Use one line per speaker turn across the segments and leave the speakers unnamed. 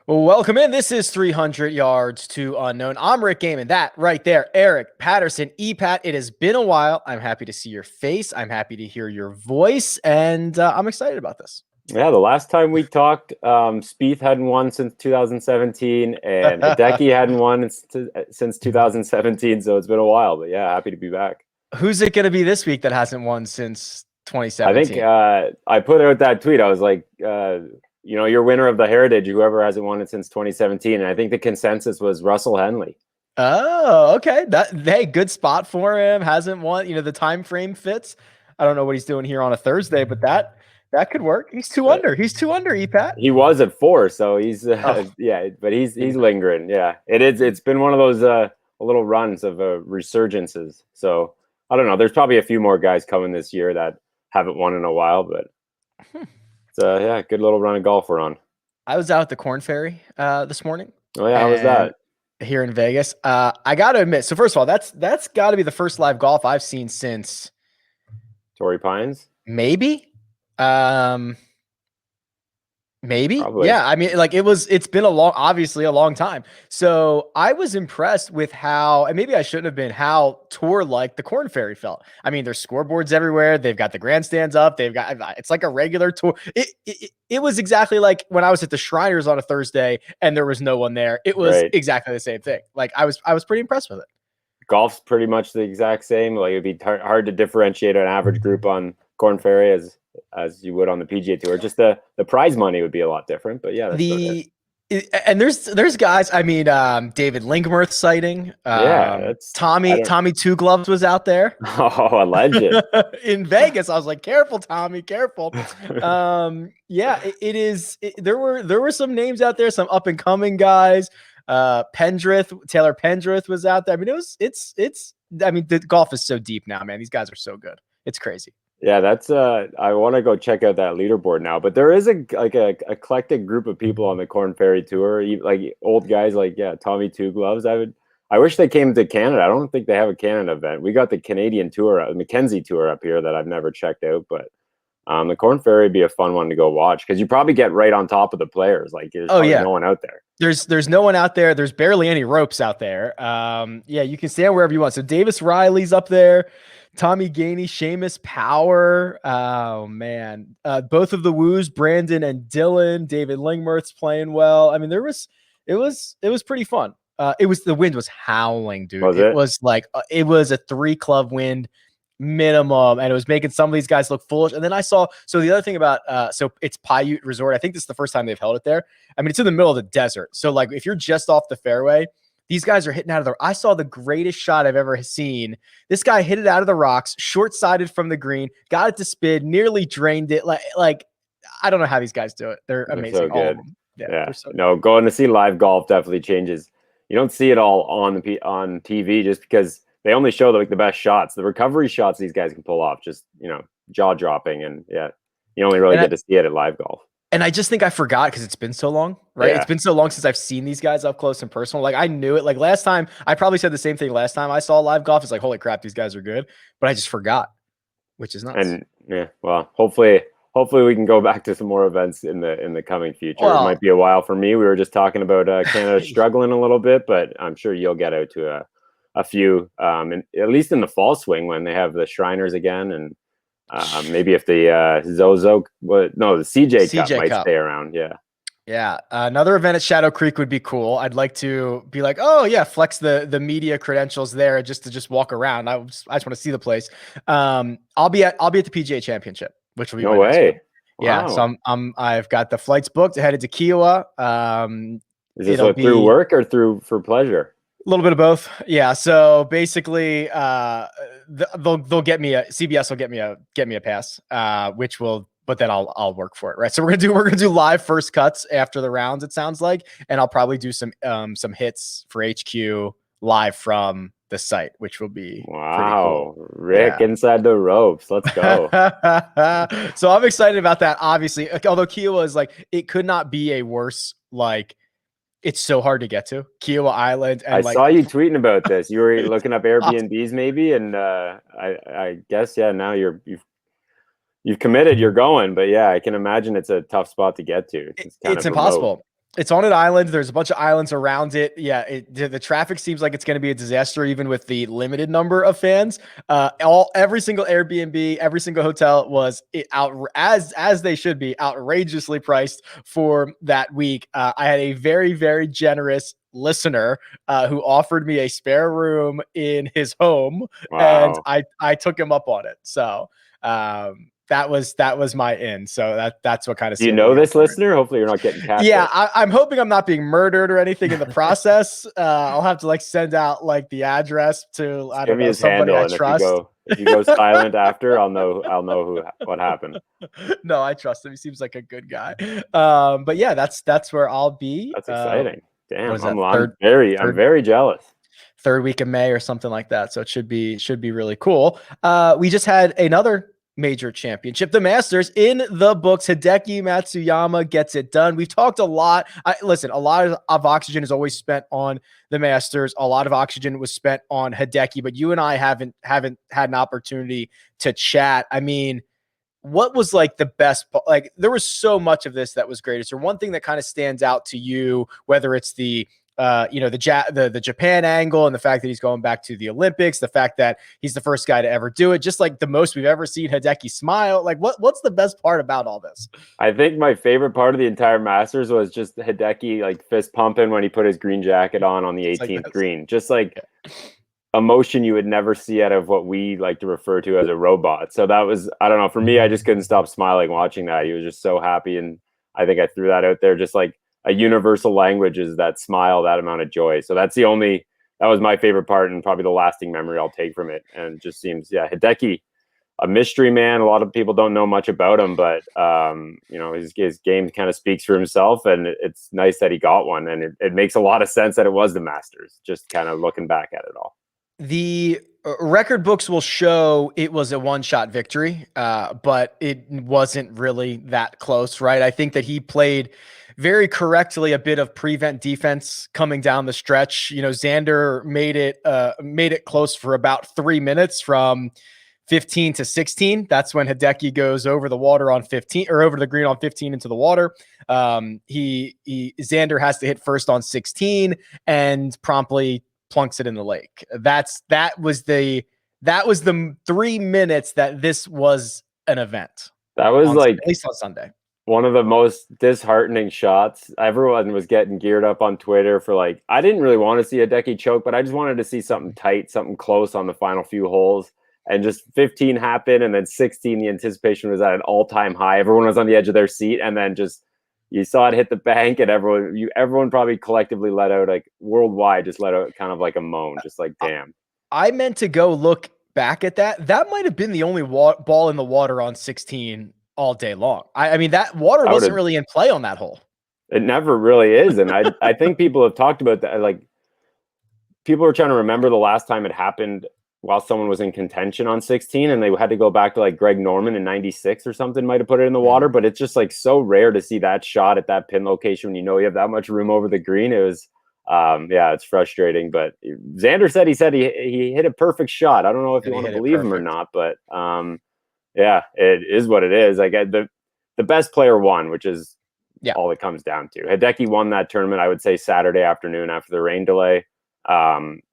Well, welcome in. This is 300 Yards to Unknown. I'm Rick Gehman. That right there, Eric Patterson, EPAT. It has been a while. I'm happy to see your face. I'm happy to hear your voice, and I'm excited about this.
Yeah, the last time we talked, Spieth hadn't won since 2017, and Hideki hadn't won since 2017, so it's been a while. But yeah, happy to be back.
Who's it going to be this week that hasn't won since 2017?
I think I put out that tweet. I was like, you're winner of the Heritage, whoever hasn't won it since 2017. And I think the consensus was Russell Henley.
Oh, okay. Good spot for him. Hasn't won. The time frame fits. I don't know what he's doing here on a Thursday, but that could work. He's 2 under. He's 2 under, EPAT.
He was at 4, so he's but he's lingering. Yeah, it's been one of those little runs of resurgences. So I don't know. There's probably a few more guys coming this year that haven't won in a while, but it's good little run of golf we're on.
I was out at the Korn Ferry this morning.
Oh yeah, how was that?
Here in Vegas. I got to admit. So first of all, that's got to be the first live golf I've seen since
Torrey Pines.
Maybe. Maybe.
Probably.
Yeah. I mean, it's been obviously a long time. So I was impressed with and maybe I shouldn't have been, how tour-like the Korn Ferry felt. I mean, there's scoreboards everywhere. They've got the grandstands up. It's like a regular tour. It was exactly like when I was at the Shriners on a Thursday and there was no one there. It was exactly the same thing. Like I was pretty impressed with it.
Golf's pretty much the exact same. Like it'd be hard to differentiate an average group on Korn Ferry as you would on the PGA Tour. Just the prize money would be a lot different, but yeah.
And there's guys. I mean, David Lingmerth sighting. Tommy Two Gloves was out there.
Oh, a legend
in Vegas. I was like, careful, Tommy, careful. There were some names out there, some up and coming guys. Taylor Pendrith was out there. I mean, the golf is so deep now, man. These guys are so good. It's crazy.
Yeah, that's I want to go check out that leaderboard now. But there is a eclectic group of people on the Korn Ferry Tour, like old guys like Tommy Two Gloves. I wish they came to Canada. I don't think they have a Canada event. We got the Canadian Tour, the Mackenzie Tour up here that I've never checked out. But the Korn Ferry would be a fun one to go watch because you probably get right on top of the players. Like there's no one out there.
There's no one out there. There's barely any ropes out there. You can stand wherever you want. So Davis Riley's up there. Tommy Gainey, Seamus Power. Oh man. Both of the Woos, Brandon and Dylan. David Lingmerth's playing well. I mean, it was pretty fun. The wind was howling, dude. It was like it was a 3-club wind minimum, and it was making some of these guys look foolish. And then the other thing about so it's Paiute Resort. I think this is the first time they've held it there. I mean, it's in the middle of the desert. So like if you're just off the fairway, these guys are hitting out of I saw the greatest shot I've ever seen. This guy hit it out of the rocks, short-sided from the green, got it to spin, nearly drained it. Like I don't know how these guys do it. They're amazing.
So good.
Yeah. So
no, going to see live golf definitely changes. You don't see it all on TV just because they only show the best shots. The recovery shots these guys can pull off, just jaw dropping, and you only really get to see it at live golf.
And I just think I forgot because it's been so long, right? Yeah. It's been so long since I've seen these guys up close and personal. Like I knew it. Like last time, I probably said the same thing last time I saw live golf. It's like, holy crap, these guys are good. But I just forgot, which is nuts.
And well, hopefully we can go back to some more events in the coming future. It might be a while for me. We were just talking about Canada struggling a little bit, but I'm sure you'll get out to a few, and at least in the fall swing when they have the Shriners again, and maybe if the the CJ Cup might stay around.
Yeah. Another event at Shadow Creek would be cool. I'd like to be like, oh yeah, flex the media credentials there just to walk around. I just want to see the place. I'll be at the PGA Championship, which will be
no way.
Yeah. Wow. So I've got the flights booked, headed to Kiowa.
Is this through work or for pleasure?
A little bit of both. Yeah. So basically, they'll get me CBS will get me a pass, but then I'll work for it. Right. So we're going to do live first cuts after the rounds, it sounds like. And I'll probably do some hits for HQ live from the site, which will be
wow. Pretty cool. Rick inside the ropes. Let's go.
So I'm excited about that. Obviously, although Kiowa is it could not be a worse, It's so hard to get to Kiowa Island. And
I
like,
saw you tweeting about this. You were looking up Airbnbs maybe, and I guess now you've committed. You're going, but yeah, I can imagine it's a tough spot to get to. It's kind
it's
of
impossible.
remote.
It's on an island. There's a bunch of islands around it. Yeah, the traffic seems like it's going to be a disaster, even with the limited number of fans. Every single Airbnb, every single hotel was out as they should be, outrageously priced for that week. I had a very, very generous listener who offered me a spare room in his home, and I took him up on it. So that was my end. So that's what kind of.
Do you know this listener? Hopefully you're not getting catfished.
Yeah, I'm hoping I'm not being murdered or anything in the process. I'll have to like send out like the address to I don't know, somebody I trust.
If you go silent after, I'll know what happened.
No, I trust him. He seems like a good guy. But yeah, that's where I'll be.
That's exciting. Damn,
I'm
very jealous.
Third week of May or something like that. So it should be really cool. We just had another major championship, the Masters, in the books. Hideki Matsuyama gets it done. We've talked a lot. Listen, a lot of oxygen is always spent on the Masters. A lot of oxygen was spent on Hideki, but you and I haven't had an opportunity to chat. I mean, what was like the best? Like, there was so much of this that was great. Is there one thing that kind of stands out to you, whether it's the the Japan angle and the fact that he's going back to the Olympics, the fact that he's the first guy to ever do it, just like the most we've ever seen Hideki smile? Like, what's the best part about all this?
I think my favorite part of the entire Masters was just Hideki like fist pumping when he put his green jacket on the 18th green. Just like emotion you would never see out of what we like to refer to as a robot. So that was, I don't know, for me, I just couldn't stop smiling watching that. He was just so happy, and I think I threw that out there, just like a universal language is that smile, that amount of joy. So that was my favorite part, and probably the lasting memory I'll take from it. And just seems, Hideki, a mystery man. A lot of people don't know much about him, but his game kind of speaks for himself, and it's nice that he got one. And it makes a lot of sense that it was the Masters, just kind of looking back at it all.
The record books will show it was a one-shot victory, but it wasn't really that close, right? I think that he played very correctly a bit of prevent defense coming down the stretch. Xander made it close for about 3 minutes from 15 to 16. That's when Hideki goes over the water on 15, or over the green on 15 into the water. Xander has to hit first on 16 and promptly plunks it in the lake. That was the 3 minutes that this was an event.
That was
at least on Sunday,
one of the most disheartening shots. Everyone was getting geared up on Twitter for I didn't really want to see Hideki choke, but I just wanted to see something tight, something close on the final few holes. And just 15 happened, and then 16, the anticipation was at an all-time high. Everyone was on the edge of their seat, and then just you saw it hit the bank, and everyone probably collectively let out, worldwide, just let out kind of like a moan, just like, damn.
I meant to go look back at that. That might have been the only ball in the water on 16 all day long. I mean, that water wasn't really in play on that hole.
It never really is. And I think people have talked about that. People are trying to remember the last time it happened while someone was in contention on 16, and they had to go back to Greg Norman in 96 or something, might have put it in the water. But it's just so rare to see that shot at that pin location when you have that much room over the green. It was, it's frustrating. But Xander said he hit a perfect shot. I don't know if you want to believe him or not, but it is what it is. The best player won, which is all it comes down to. Hideki won that tournament, I would say, Saturday afternoon after the rain delay.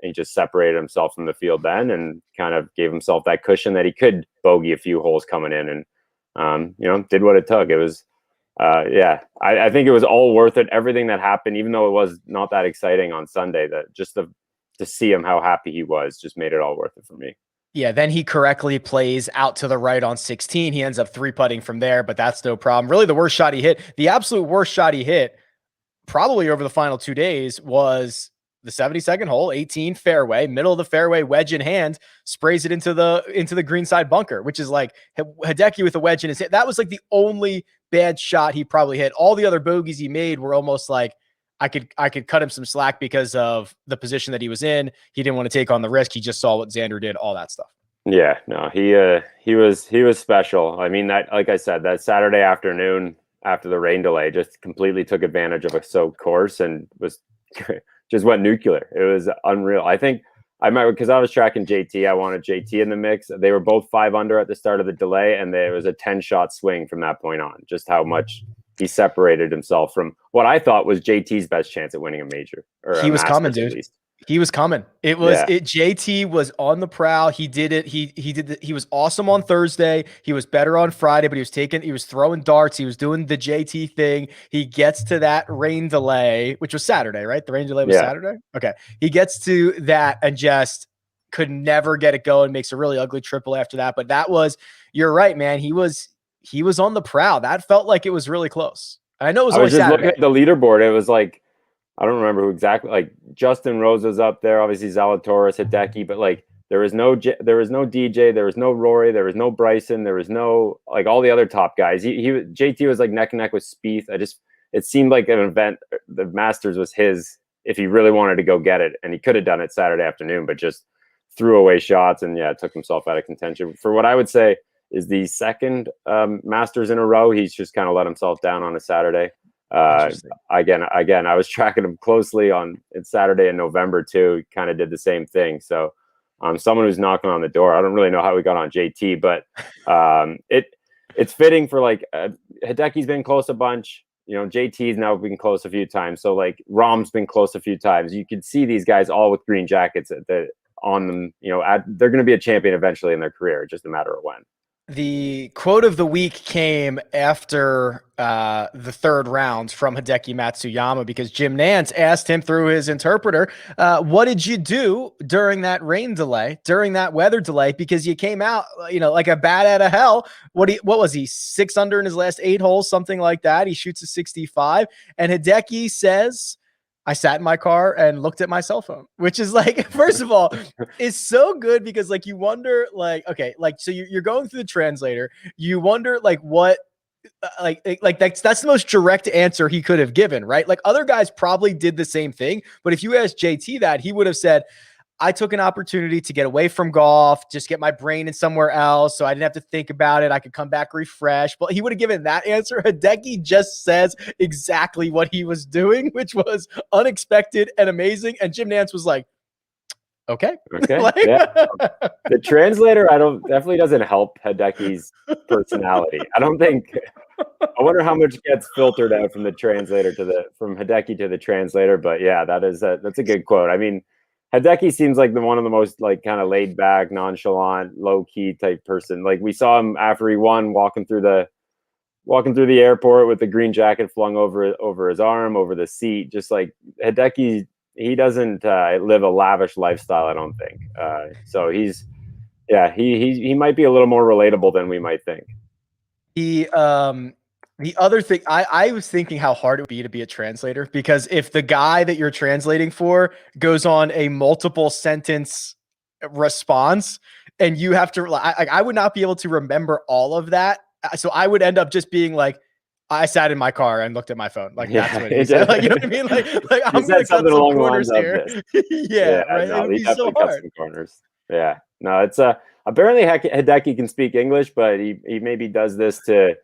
He just separated himself from the field then, and kind of gave himself that cushion that he could bogey a few holes coming in, and did what it took. It was I think it was all worth it. Everything that happened, even though it was not that exciting on Sunday, to see him how happy he was just made it all worth it for me.
Yeah, then he correctly plays out to the right on 16. He ends up 3-putting from there, but that's no problem. Really, the worst shot he hit, the absolute worst shot he hit, probably over the final 2 days, was the 72nd hole, 18 fairway, middle of the fairway, wedge in hand, sprays it into the greenside bunker, which is Hideki with a wedge in his hand. That was the only bad shot he probably hit. All the other bogeys he made were almost I could cut him some slack because of the position that he was in. He didn't want to take on the risk. He just saw what Xander did, all that stuff.
Yeah, no, he was special. I mean, that, like I said, that Saturday afternoon, after the rain delay, just completely took advantage of a soaked course and was just went nuclear. It was unreal. I think I might, because I was tracking JT. I wanted JT in the mix. They were both 5 under at the start of the delay, and there was a 10-shot swing from that point on. Just how much he separated himself from what I thought was JT's best chance at winning a major, or
He
a
was
Masters
coming,
at
dude.
least.
He was coming. It was JT was on the prowl. He did it. He was awesome on Thursday. He was better on Friday, but he was throwing darts. He was doing the JT thing. He gets to that rain delay, which was Saturday, right? The rain delay was Saturday. Okay. He gets to that and just could never get it going. Makes a really ugly triple after that. But you're right, man. He was on the prowl. That felt like it was really close. I know it was
I
only
was just
Saturday.
looking at the leaderboard. It was like, I don't remember who exactly. Like Justin Rose was up there, obviously Zalatoris, Hideki, but like there was no DJ, there was no Rory, there was no Bryson, there was no like all the other top guys. JT was like neck and neck with Spieth. It seemed like an event. The Masters was his if he really wanted to go get it, and he could have done it Saturday afternoon, but just threw away shots and took himself out of contention for what I would say is the second Masters in a row. He's just kind of let himself down on a Saturday. Again, I was tracking him closely on Saturday in November too. He kind of did the same thing. So, someone who's knocking on the door. I don't really know how we got on JT, but it's fitting for like Hideki's been close a bunch. You know, JT's now been close a few times. So like Rahm's been close a few times. You can see these guys all with green jackets on them. You know, they're going to be a champion eventually in their career. Just a matter of when.
The quote of the week came after the third round from Hideki Matsuyama because Jim Nantz asked him through his interpreter, what did you do during that rain delay, during that weather delay? Because you came out, like a bat out of hell. What was he, 6 under in his last 8 holes, something like that? He shoots a 65. And Hideki says, I sat in my car and looked at my cell phone, which is like, first of all, it's so good because like you wonder like, okay, like, so you're going through the translator, you wonder like what, like that's the most direct answer he could have given, right? Like other guys probably did the same thing, but if you asked JT that, he would have said, I took an opportunity to get away from golf, just get my brain in somewhere else. So I didn't have to think about it. I could come back refreshed. But he would have given that answer. Hideki just says exactly what he was doing, which was unexpected and amazing. And Jim Nantz was like, okay.
The translator, definitely doesn't help Hideki's personality. I wonder how much gets filtered out from the translator from Hideki to the translator. But yeah, that's a good quote. I mean, Hideki seems like one of the most like kind of laid back, nonchalant, low key type person. Like we saw him after he won, walking through the airport with the green jacket flung over his arm, over the seat. Just like Hideki, he doesn't live a lavish lifestyle, I don't think. So he might be a little more relatable than we might think.
The other thing, I was thinking how hard it would be to be a translator, because if the guy that you're translating for goes on a multiple sentence response and you have to, I would not be able to remember all of that. So I would end up just being like, I sat in my car and looked at my phone. Like that's what he said. Like, you know what I mean? Like I'm going to cut some corners here. Right.
No,
it would be so hard.
Some corners. Yeah. No, it's apparently Hideki can speak English, but he maybe does this to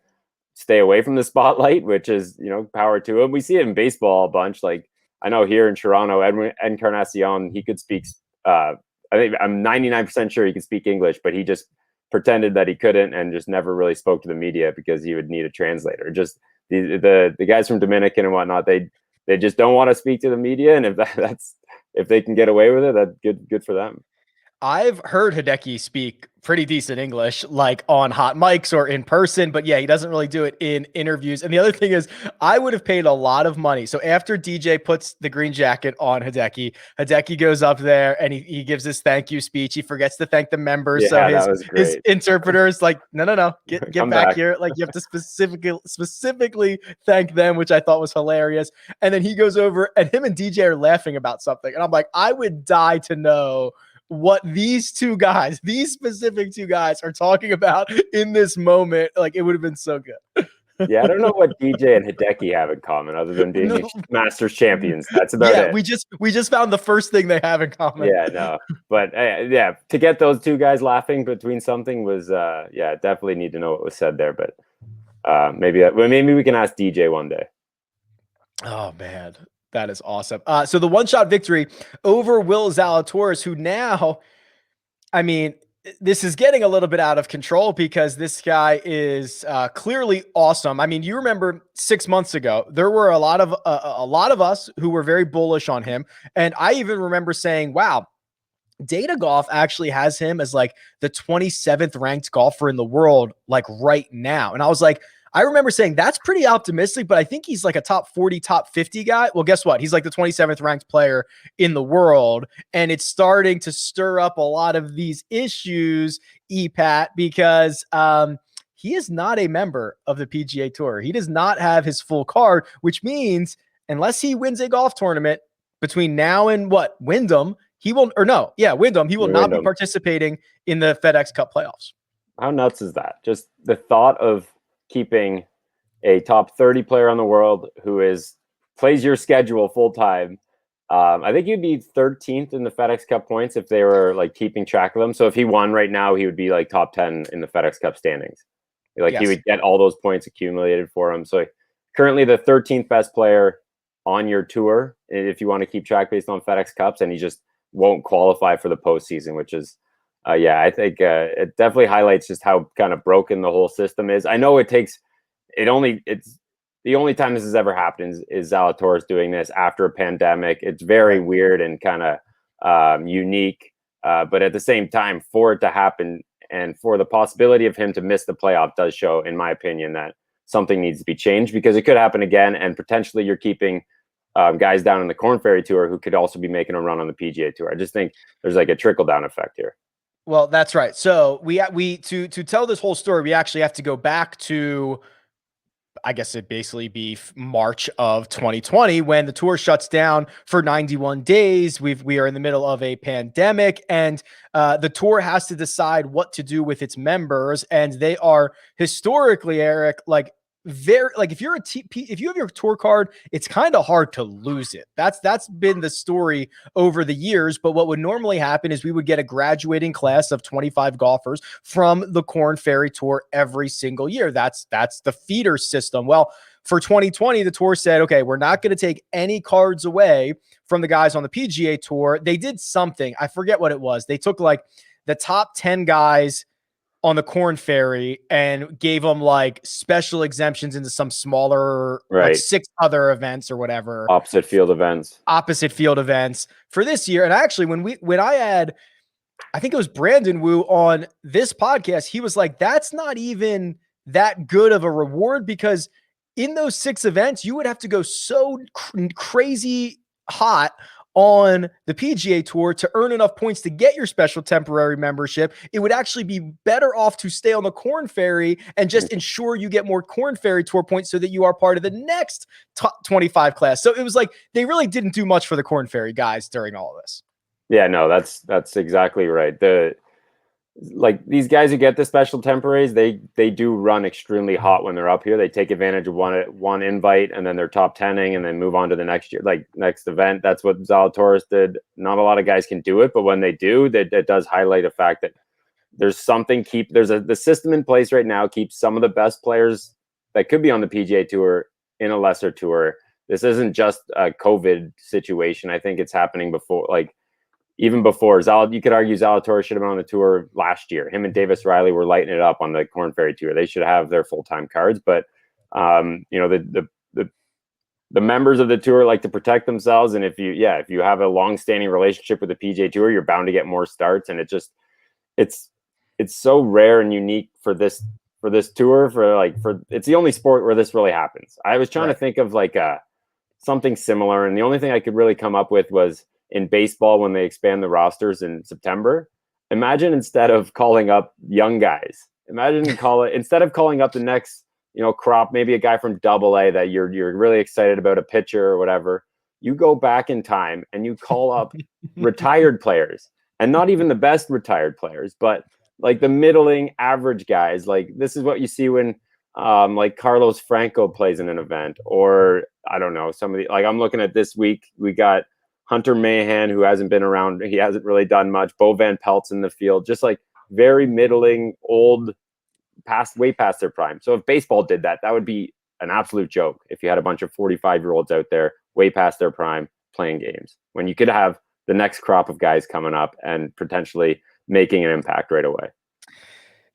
stay away from the spotlight, which is, power to him. We see it in baseball a bunch. Like I know here in Toronto, Edwin Encarnacion, he could speak, I think I'm 99% sure he could speak English, but he just pretended that he couldn't and just never really spoke to the media because he would need a translator. Just the guys from Dominican and whatnot, they just don't want to speak to the media. And if they can get away with it, that's good for them.
I've heard Hideki speak pretty decent English, like on hot mics or in person, but yeah, he doesn't really do it in interviews. And the other thing is, I would have paid a lot of money. So after DJ puts the green jacket on Hideki goes up there and he gives his thank you speech. He forgets to thank the members.
Yeah,
so his interpreter is like, no, get back here. Like you have to specifically thank them, which I thought was hilarious. And then he goes over and him and DJ are laughing about something. And I'm like, I would die to know what these specific two guys are talking about in this moment. Like it would have been so good.
Yeah, I don't know what DJ and Hideki have in common other than being Masters champions. That's about it.
We just found the first thing they have in common.
Yeah, no. But to get those two guys laughing between something was definitely need to know what was said there. But Maybe we can ask DJ one day.
Oh man, that is awesome. So the one-shot victory over Will Zalatoris, who now, I mean, this is getting a little bit out of control because this guy is clearly awesome. I mean, you remember 6 months ago, there were a lot of us who were very bullish on him, and I even remember saying, "Wow, Data Golf actually has him as like the 27th ranked golfer in the world, like right now." And I was like, I remember saying that's pretty optimistic, but I think he's like a top 40, top 50 guy. Well, guess what? He's like the 27th ranked player in the world. And it's starting to stir up a lot of these issues, EPAT, because he is not a member of the PGA Tour. He does not have his full card, which means unless he wins a golf tournament between now and Wyndham, Wyndham, he will not be participating in the FedEx Cup playoffs.
How nuts is that? Just the thought of keeping a top 30 player on the world who plays your schedule full time. I think he'd be 13th in the FedEx Cup points if they were like keeping track of them. So if he won right now, he would be like top 10 in the FedEx Cup standings. Like He would get all those points accumulated for him. So currently the 13th best player on your tour, if you want to keep track based on FedEx Cups, and he just won't qualify for the postseason, which is, I think it definitely highlights just how kind of broken the whole system is. I know it's the only time this has ever happened is Zalatoris doing this after a pandemic. It's very weird and kind of unique, but at the same time, for it to happen and for the possibility of him to miss the playoff does show, in my opinion, that something needs to be changed, because it could happen again, and potentially you're keeping guys down in the Korn Ferry Tour who could also be making a run on the PGA Tour. I just think there's like a trickle down effect here.
Well, that's right. So we to tell this whole story, we actually have to go back to, I guess it'd basically be March of 2020 when the tour shuts down for 91 days. We are in the middle of a pandemic, and the tour has to decide what to do with its members, and they are historically, Eric, like very, like if you have your tour card, it's kind of hard to lose it. That's been the story over the years. But what would normally happen is we would get a graduating class of 25 golfers from the Korn Ferry Tour every single year. That's the feeder system. Well, for 2020, the tour said, okay, we're not going to take any cards away from the guys on the PGA Tour. They did something, I forget what it was. They took like the top 10 guys on the Korn Ferry and gave them like special exemptions into some smaller, like 6 other events or whatever.
Opposite field events
for this year. And actually, when I had, I think it was Brandon Wu on this podcast, he was like, that's not even that good of a reward, because in those 6 events, you would have to go so crazy hot on the PGA Tour to earn enough points to get your special temporary membership. It would actually be better off to stay on the Korn Ferry and just ensure you get more Korn Ferry Tour points so that you are part of the next top 25 class. So it was like they really didn't do much for the Korn Ferry guys during all of this.
Yeah, no, that's exactly right. Like these guys who get the special temporaries, they do run extremely hot when they're up here. They take advantage of one invite, and then they're top 10ing and then move on to the next year, like next event. That's what Zalatoris did. Not a lot of guys can do it, but when they do, that does highlight the fact that there's something the system in place right now keeps some of the best players that could be on the PGA Tour in a lesser tour. This isn't just a COVID situation. I think it's happening before, like even before. You could argue Zalatoris should have been on the tour last year. Him and Davis Riley were lighting it up on the Korn Ferry Tour. They should have their full-time cards, but the members of the tour like to protect themselves. And if you have a long-standing relationship with the PGA Tour, you're bound to get more starts. And it's so rare and unique for this tour. It's the only sport where this really happens. I was trying to think of like something similar, and the only thing I could really come up with was in baseball when they expand the rosters in September. Imagine instead of calling up young guys, instead of calling up the next crop, maybe a guy from AA that you're really excited about, a pitcher or whatever, you go back in time and you call up retired players, and not even the best retired players, but like the middling average guys. Like this is what you see when like Carlos Franco plays in an event, or I don't know, like I'm looking at this week, we got Hunter Mahan, who hasn't been around. He hasn't really done much. Bo Van Pelt's in the field, just like very middling, old way past their prime. So if baseball did that, that would be an absolute joke. If you had a bunch of 45-year-olds out there way past their prime playing games, when you could have the next crop of guys coming up and potentially making an impact right away.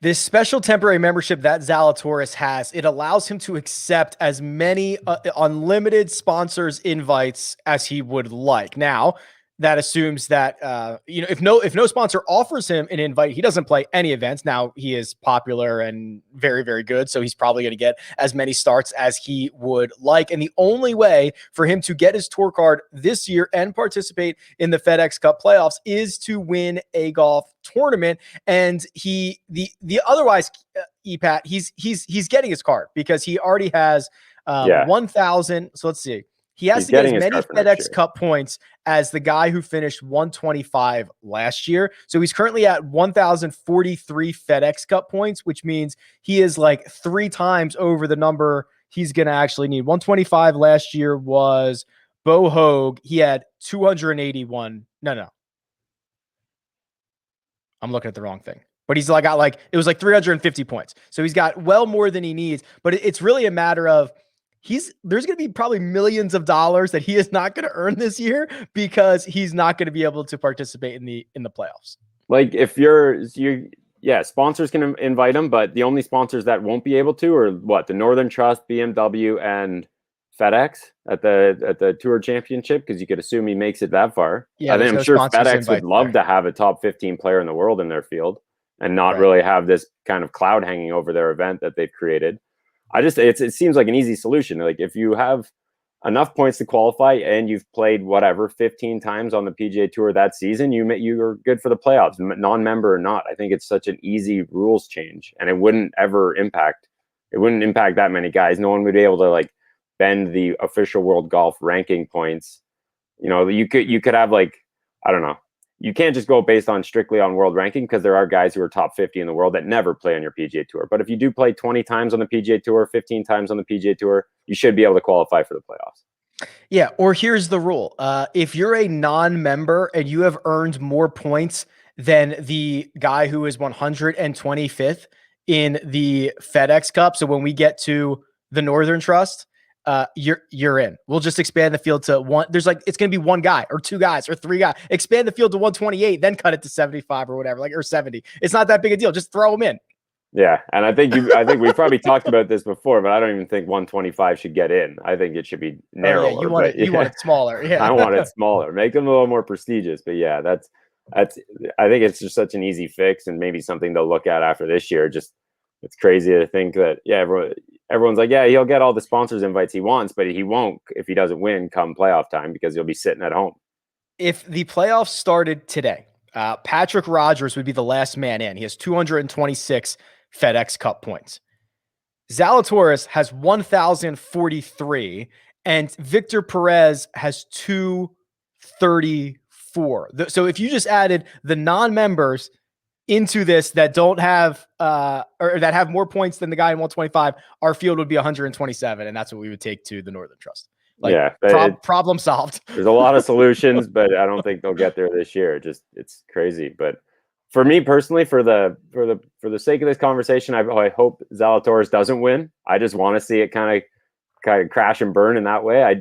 This special temporary membership that Zalatoris has, it allows him to accept as many unlimited sponsors invites as he would like. Now, that assumes that if no sponsor offers him an invite, he doesn't play any events. Now, he is popular and very, very good, so he's probably going to get as many starts as he would like. And the only way for him to get his tour card this year and participate in the FedEx Cup playoffs is to win a golf tournament. And otherwise, EPAT, he's getting his card because he already has 1,000. So let's see. He has to get as many FedEx Cup points as the guy who finished 125 last year. So he's currently at 1,043 FedEx Cup points, which means he is like 3 times over the number he's going to actually need. 125 last year was Bo Hogue. He had 281. No. I'm looking at the wrong thing. But he's got it was like 350 points. So he's got well more than he needs. But it's really a matter of there's going to be probably millions of dollars that he is not going to earn this year because he's not going to be able to participate in the playoffs.
Like if sponsors can invite him, but the only sponsors that won't be able to are what? The Northern Trust, BMW, and FedEx at the Tour Championship, because you could assume he makes it that far.
Yeah,
I'm sure FedEx would love to have a top 15 player in the world in their field and not really have this kind of cloud hanging over their event that they've created. It seems like an easy solution. Like if you have enough points to qualify and you've played 15 times on the PGA Tour that season, you're good for the playoffs, non-member or not. I think it's such an easy rules change, and it wouldn't impact that many guys. No one would be able to bend the official world golf ranking points. You could have I don't know. You can't just go based on strictly on world ranking, because there are guys who are top 50 in the world that never play on your PGA Tour. But if you do play 20 times on the PGA Tour, 15 times on the PGA Tour, you should be able to qualify for the playoffs.
Yeah, or here's the rule. If you're a non-member and you have earned more points than the guy who is 125th in the FedEx Cup, so when we get to the Northern Trust, you're in. We'll just expand the field to one. It's going to be one guy or 2 guys or 3 guys. Expand the field to 128, then cut it to 75 or whatever, or 70. It's not that big a deal. Just throw them in.
Yeah, and I think we've probably talked about this before, but I don't even think 125 should get in. I think it should be narrower.
You want it smaller. Yeah,
I want it smaller. Make them a little more prestigious. But yeah, that's. I think it's just such an easy fix, and maybe something to look at after this year. Just it's crazy to think that everyone's like, yeah, he'll get all the sponsors invites he wants, but he won't if he doesn't win come playoff time, because he'll be sitting at home.
If the playoffs started today, Patrick Rogers would be the last man in. He has 226 FedEx Cup points. Zalatoris has 1,043, and Victor Perez has 234. So if you just added the non-members into this that don't have or that have more points than the guy in 125, our field would be 127, and that's what we would take to the Northern Trust. Problem solved.
There's a lot of solutions, but I don't think they'll get there this year. It's crazy. But for me personally, for the sake of this conversation, I hope Zalatoris doesn't win. I just want to see it kind of crash and burn in that way.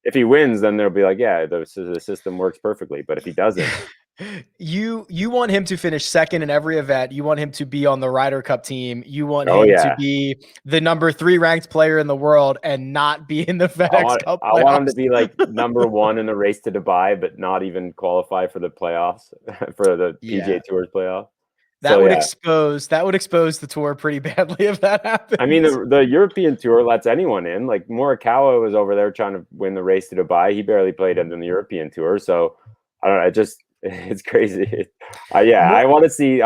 If he wins, then they'll be like, yeah, the system works perfectly. But if he doesn't,
you want him to finish second in every event. You want him to be on the Ryder Cup team. You want him to be the number 3 ranked player in the world and not be in the FedEx Cup playoffs.
I want him to be like number 1 in the race to Dubai, but not even qualify for the playoffs for the PGA Tour's playoff.
That would expose the tour pretty badly if that happens.
I mean, the European Tour lets anyone in. Like Morikawa was over there trying to win the race to Dubai. He barely played in the European Tour. So I don't know. It's crazy. I want to see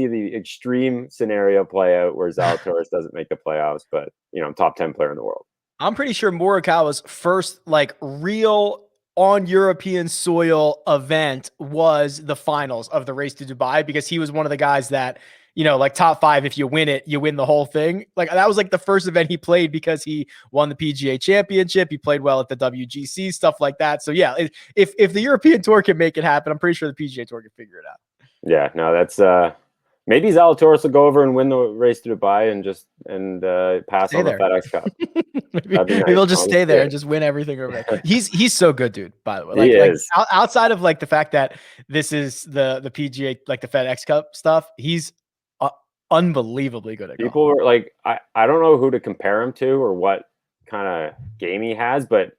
the extreme scenario play out where Zalatoris doesn't make the playoffs, but top 10 player in the world.
I'm pretty sure Morikawa's first real on European soil event was the finals of the race to Dubai, because he was one of the guys that, top 5, if you win it, you win the whole thing. That was the first event he played, because he won the PGA Championship. He played well at the WGC, stuff like that. So yeah, if the European Tour can make it happen, I'm pretty sure the PGA Tour can figure it out.
Yeah, no, that's Maybe Zalatoris will go over and win the race to Dubai and just pass
Stay
on the
there.
FedEx Cup.
maybe,
That'd be
maybe
nice.
he'll just stay there and just win everything over there. He's so good, dude. By the way,
He is.
Outside of like the fact that this is the PGA, like the FedEx Cup stuff, he's unbelievably good at golf.
People were like, I don't know who to compare him to or what kind of game he has, but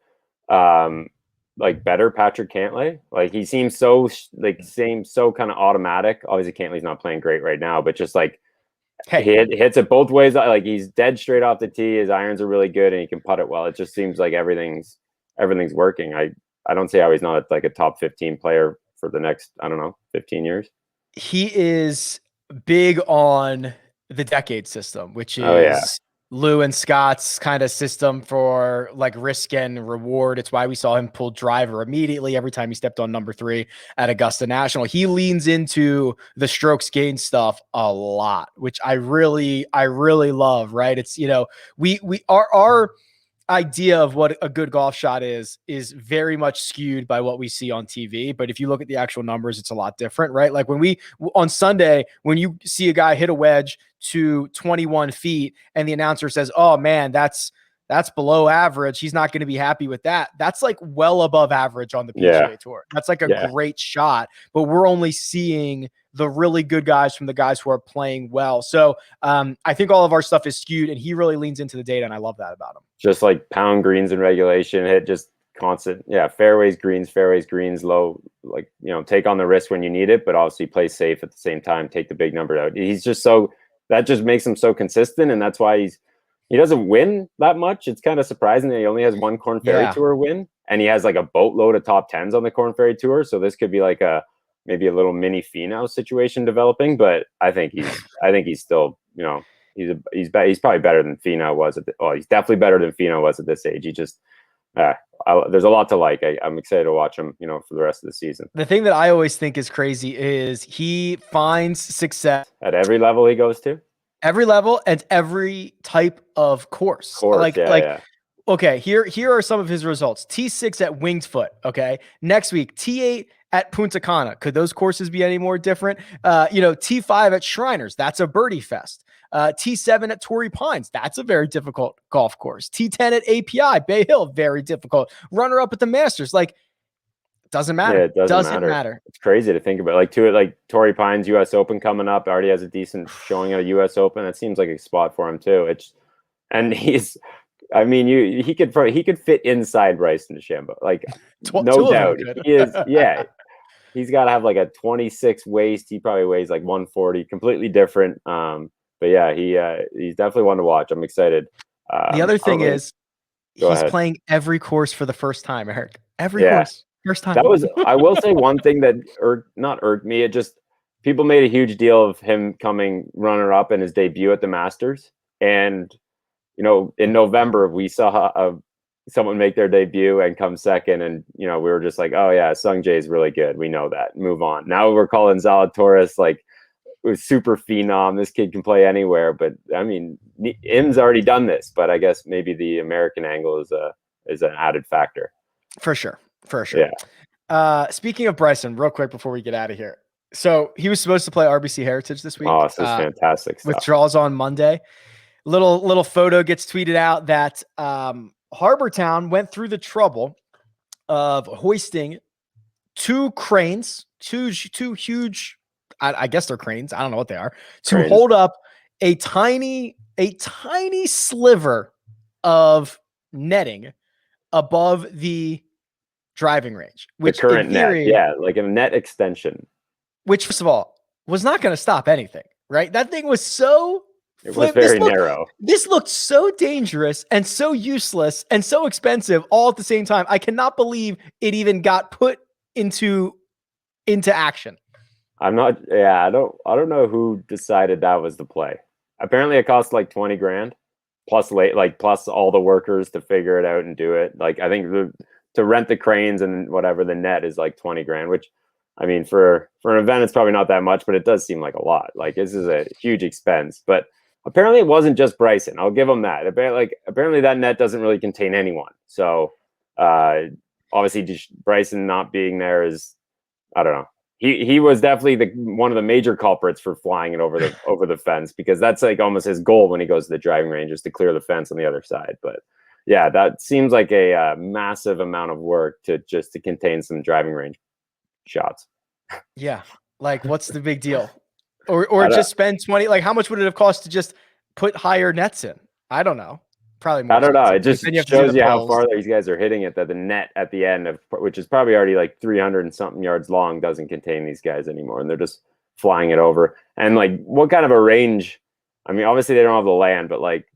like better Patrick Cantlay. Like he seems so so kind of automatic. Obviously, Cantlay's not playing great right now, but just like he hits it both ways. Like he's dead straight off the tee. His irons are really good, and he can putt it well. It just seems like everything's working. I don't see how he's not like a top 15 player for the next, I don't know, 15 years.
He is big on the decade system, which is Lou and Scott's kind of system for like risk and reward. It's why we saw him pull driver immediately every time he stepped on number 3 at Augusta National. He leans into the strokes gain stuff a lot, which I really love, right? It's, our idea of what a good golf shot is very much skewed by what we see on TV. But if you look at the actual numbers, it's a lot different, right? Like on Sunday, when you see a guy hit a wedge to 21 feet and the announcer says, oh man, that's below average, he's not going to be happy with that. That's like well above average on the PGA Tour. That's like a great shot, but we're only seeing the really good guys from the guys who are playing well. So I think all of our stuff is skewed, and he really leans into the data, and I love that about him.
Just like pound greens in regulation, hit just constant, fairways, greens, low, like, take on the risk when you need it, but obviously play safe at the same time, take the big number out. He's just that just makes him so consistent, and that's why he doesn't win that much. It's kind of surprising that he only has one Korn Ferry Tour win, and he has like a boatload of top 10s on the Korn Ferry Tour. So this could be like maybe a little mini Finau situation developing, but I think he's still, he's probably better than Finau was he's definitely better than Finau was at this age. He just there's a lot to like. I'm excited to watch him, for the rest of the season.
The thing that I always think is crazy is he finds success
at every level he goes to.
Every level and every type of course. Okay, here are some of his results. T6 at Winged Foot. Okay, next week T8 at Punta Cana. Could those courses be any more different? T5 at Shriners. That's a birdie fest. T7 at Torrey Pines. That's a very difficult golf course. T10 at API Bay Hill. Very difficult. Runner up at the Masters. Like, doesn't matter.
Yeah, it doesn't matter. It's crazy to think about. Like Torrey Pines U.S. Open coming up, already has a decent showing at a U.S. Open. That seems like a spot for him too. He could fit inside Bryson DeChambeau, like no doubt. He is. Yeah, he's got to have like a 26 waist. He probably weighs like 140. Completely different. But yeah, he's definitely one to watch. I'm excited.
The other thing is he's playing every course for the first time, Eric. Every course. First time.
That was, I will say one thing that not irked me. It just, people made a huge deal of him coming runner up in his debut at the Masters. And, in November, we saw someone make their debut and come second. And, we were just like, oh yeah, Sung Jae is really good. We know that. Move on. Now we're calling Zalatoris like super phenom. This kid can play anywhere. But Im's already done this, but I guess maybe the American angle is an added factor.
For sure. Yeah. Speaking of Bryson, real quick before we get out of here. So he was supposed to play RBC Heritage this week.
Oh, this is fantastic stuff.
Withdrawals on Monday. Little photo gets tweeted out that Harbortown went through the trouble of hoisting two cranes, two huge, I guess they're cranes. I don't know what they are, to hold up a tiny sliver of netting above the driving range, which
the current net, like a net extension,
which first of all was not going to stop anything, right? That thing was
very narrow.
This looked so dangerous and so useless and so expensive all at the same time. I cannot believe it even got put into action.
I don't know who decided that was the play. Apparently it cost like 20 grand plus plus all the workers to figure it out and do it. Like, I think to rent the cranes and whatever, the net is like 20 grand, which for an event, it's probably not that much, but it does seem like a lot. Like, this is a huge expense, but apparently it wasn't just Bryson. I'll give him that. Apparently that net doesn't really contain anyone. So obviously Bryson not being there is, I don't know. he was definitely one of the major culprits for flying it over the fence, because that's like almost his goal when he goes to the driving range, is to clear the fence on the other side. But yeah, that seems like a massive amount of work to contain some driving range shots.
Yeah. Like, what's the big deal? Or just spend 20, like how much would it have cost to just put higher nets in? I don't know. Probably more.
I don't know. It just shows you how
poles.
far these guys are hitting it, that the net at the end of, which is probably already like 300 and something yards long, doesn't contain these guys anymore. And they're just flying it over. And like, what kind of a range? I mean, obviously they don't have the land, but like,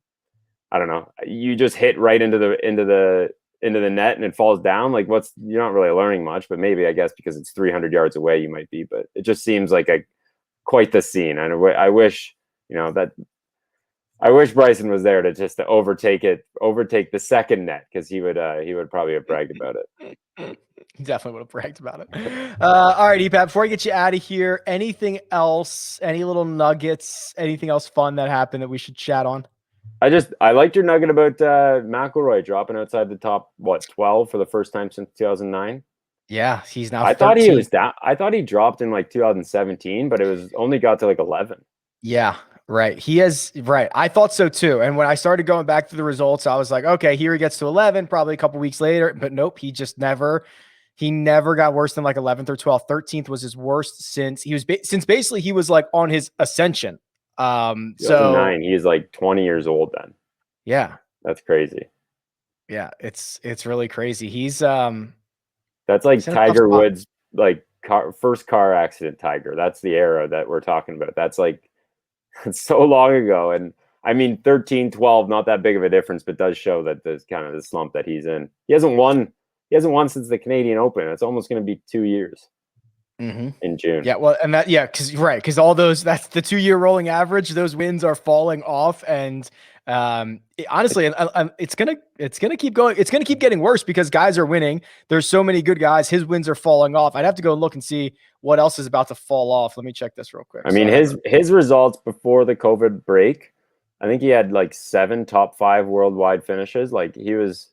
I don't know. You just hit right into the net and it falls down. Like, you're not really learning much, but maybe, I guess, because it's 300 yards away, you might be. But it just seems like quite the scene. And I wish, I wish Bryson was there to overtake the second net, because he would probably have bragged about it.
He definitely would have bragged about it. All right, EPAT, before I get you out of here, anything else, any little nuggets, anything else fun that happened that we should chat on?
I liked your nugget about McIlroy dropping outside the top 12 for the first time since 2009.
Yeah, he's now.
I thought he was down. I thought he dropped in like 2017, but it was only got to like 11.
Yeah, right. Right. I thought so too. And when I started going back to the results, I was like, okay, here he gets to 11, probably a couple weeks later. But nope, he never got worse than like 11th or 12th. 13th was his worst since basically he was like on his ascension. So
he's like 20 years old then.
Yeah,
that's crazy.
Yeah, it's really crazy. He's
that's like Tiger Woods, like first car accident Tiger. That's the era that we're talking about. That's like, it's so long ago. And I mean, 13, 12, not that big of a difference, but does show that there's kind of the slump that he's in. He hasn't won since the Canadian Open. It's almost going to be 2 years. In June.
Yeah, well, and because all those, that's the 2-year rolling average. Those wins are falling off, and honestly, it's gonna keep going. It's gonna keep getting worse because guys are winning. There's so many good guys. His wins are falling off. I'd have to go and look and see what else is about to fall off. Let me check this real quick.
I mean, his results before the COVID break, I think he had like 7 top 5 worldwide finishes. Like he was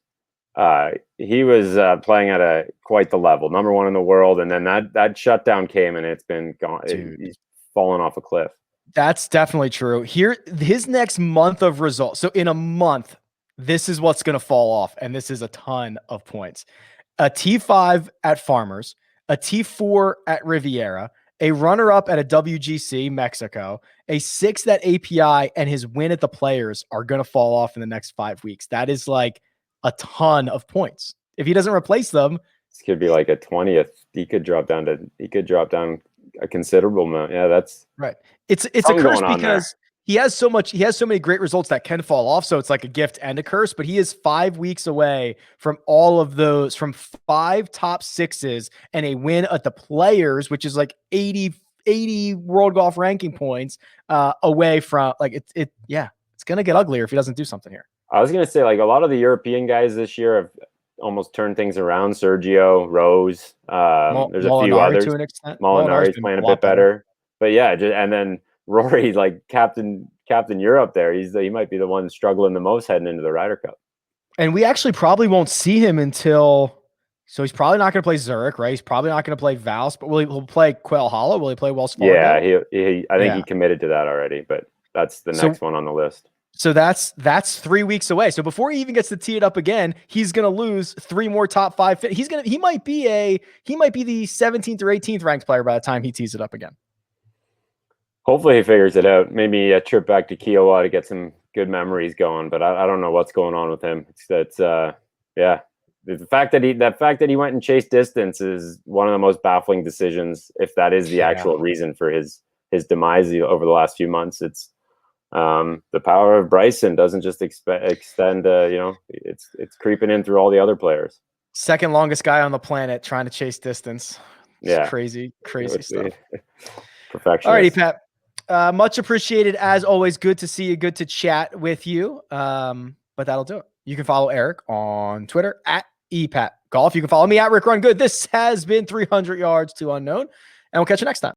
playing at quite the level, number 1 in the world, and then that shutdown came and it's been gone. He's fallen off a cliff.
That's definitely true. Here, his next month of results. So in a month, this is what's going to fall off, and this is a ton of points. A T5 at Farmers, a T4 at Riviera, a runner-up at a WGC Mexico, a 6th at API, and his win at the Players are going to fall off in the next 5 weeks. That is like a ton of points. If he doesn't replace them,
this could be like a 20th. He could drop down a considerable amount. Yeah, that's
right. It's a curse because he has so many great results that can fall off. So it's like a gift and a curse, but he is 5 weeks away from all of those, from 5 top 6s and a win at the Players, which is like 80 world golf ranking points away from like it's going to get uglier if he doesn't do something here.
I was going to say, like, a lot of the European guys this year have almost turned things around. Sergio, Rose, there's a few others.
To an extent.
Molinari's playing a bit better. But yeah, and then Rory, like Captain Europe there, he might be the one struggling the most heading into the Ryder Cup.
And we actually probably won't see him until, so he's probably not going to play Zurich, right? He's probably not going to play Valse, but he'll play Quail Hollow? Will he play Wells Fargo?
Yeah, I think he committed to that already, but that's the next one on the list.
So that's 3 weeks away. So before he even gets to tee it up again, he's going to lose 3 more top 5. He might be the 17th or 18th ranked player by the time he tees it up again.
Hopefully he figures it out. Maybe a trip back to Kiowa to get some good memories going, but I don't know what's going on with him. The fact that he went and chased distance is one of the most baffling decisions, if that is the actual reason for his demise over the last few months. It's the power of Bryson doesn't just extend. It's creeping in through all the other players.
Second longest guy on the planet trying to chase distance. It's crazy stuff.
Perfection.
All righty, Pat. Much appreciated as always. Good to see you. Good to chat with you. But that'll do it. You can follow Eric on Twitter at EPATGolf. You can follow me at RickRunGood. This has been 300 Yards to Unknown, and we'll catch you next time.